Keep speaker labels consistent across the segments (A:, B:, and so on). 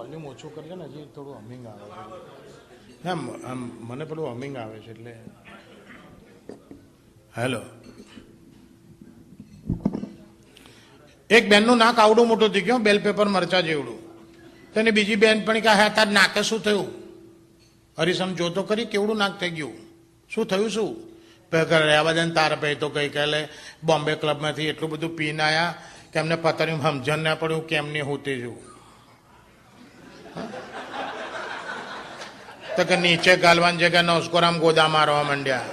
A: Volume ઓછું કરજો ને, હજી થોડું હમિંગ આવે છે. ના મને પેલું હમિંગ આવે છે એટલે. હેલો, એક બેનનું નાક આવડું મોટું થઈ ગયું, બેલ પેપર મરચા જેવડું. તેને બીજી બેન પણ કહે, તાર નાકે શું થયું? હરીસમ જોતો કરી કેવડું નાક થઈ ગયું, શું થયું? શું રહેવા દે તાર પે તો ગઈકાલે બોમ્બે ક્લબમાંથી એટલું બધું પીને આવ્યા કે એમને પતર્યું સમજણ ના પડ્યું કેમની હોતી જવું. તો કે નીચે ગાલવાની જગ્યા નસ્કોરામ ગોદા મારવા માંડ્યા.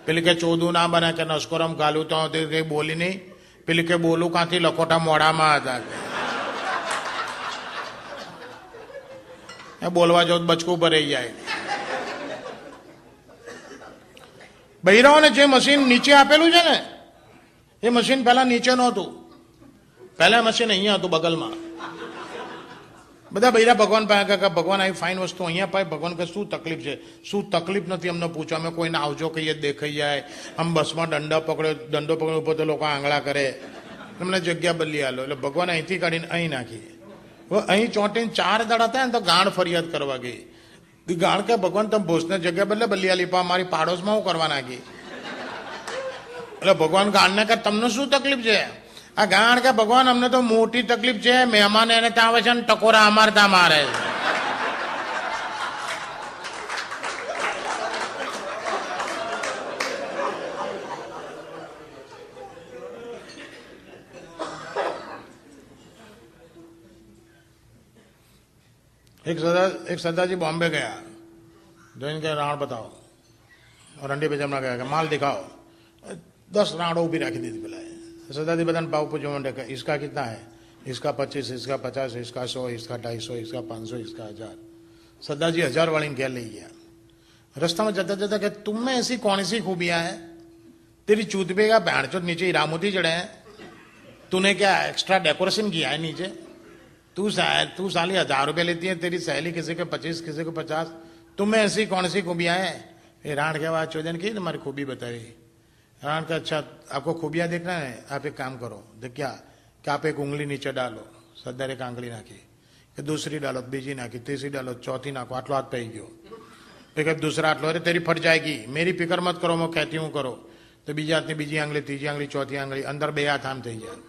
A: પેલી કે ચોદું ના બને કે નસ્કોરામ ગાલું તો કઈ બોલી નહીં. પેલી કે બોલું કાંથી લખોટા મોડામાં હતા. બોલવા જાવ બચકું ભરાઈ જાય. બૈરાઓને જે મશીન નીચે આપેલું છે ને, એ મશીન પહેલા નીચે નહોતું. પહેલા મશીન અહીંયા હતું બગલમાં. બધા બૈરા ભગવાન પાસે કે ભગવાન આવી ફાઇન વસ્તુ અહીંયા પાય. ભગવાન કે શું તકલીફ છે? શું તકલીફ નથી અમને પૂછો. અમે કોઈને આવજો કહીએ દેખાઈ જાય. આમ બસમાં દંડો પકડ્યો ઉપર તો લોકો આંગળા કરે. તમને જગ્યા બદલી આલો. એટલે ભગવાન અહીંથી કાઢીને અહીં નાખી. હવે અહીં ચોંટીને 4 દાડા થાય ને તો ગાણ ફરિયાદ કરવા ગઈ. ગાણ કે ભગવાન તમે ભોસને જગ્યા બદલે બદલી આલી, પણ મારી પાડોશમાં હું કરવા નાખી. એટલે ભગવાન ગાણને કે તમને શું તકલીફ છે? આ ગાણ કે ભગવાન અમને તો મોટી તકલીફ છે. મહેમાન એને ત્યાં આવે છે ને ટકોરા અમારે ત્યાં મારે એક સરદારજી बॉम्बे गया, जो इनके राण बताओ, और अंडी बेचमना गया कि माल दिखाओ. 10 राणों भी रखी दी थी पहले. सरदार जी बदन पाव पूछो मंडे का इसका कितना है? इसका 25, इसका 50, इसका 100, इसका 250, इसका 500, इसका 1000. सरदार जी 1000 वाली क्या ले गया. रास्ता में जाता जाता कि तुम में ऐसी कौन सी खूबियां हैं? तेरी चूत पे का बैंड चो नीचे हीरामोती चढ़े हैं. तूने क्या एक्स्ट्रा डेकोरेशन किया है नीचे? तू साली 1000 रुपये लेती है, तेरी सहेली किसी के 25, किसी को 50. तुम्हें ऐसी कौन सी खूबियां हैं? ये राण के बाद चौधन की तुम्हारी खूबी बताई. राण का अच्छा आपको खूबियां देखना है, आप एक काम करो. देख क्या कि आप एक उंगली नीचे डालो. सरदार एक आंगली नाखी कि दूसरी डालो, बीजी नाखी, तीसरी डालो, चौथी नाखो. आटलो हाथ पै गयो. फिर दूसरा आटलो, अरे तेरी फट जाएगी, मेरी फिक्र मत करो, मैं कहती हूँ करो. तो बीजा हाथनी बीजी आंगली, तीजी आंगली, चौथी आंगली, अंदर 2 हाथ आम थी जाए.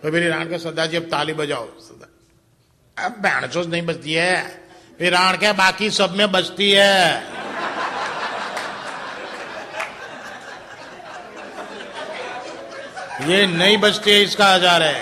A: तो मेरी राण के सरदार जी अब ताली बजाओ. अब बैंडचोज नहीं बजती है. फिर राण के बाकी सब में बजती है. ये नहीं बजती है, इसका 1000 है.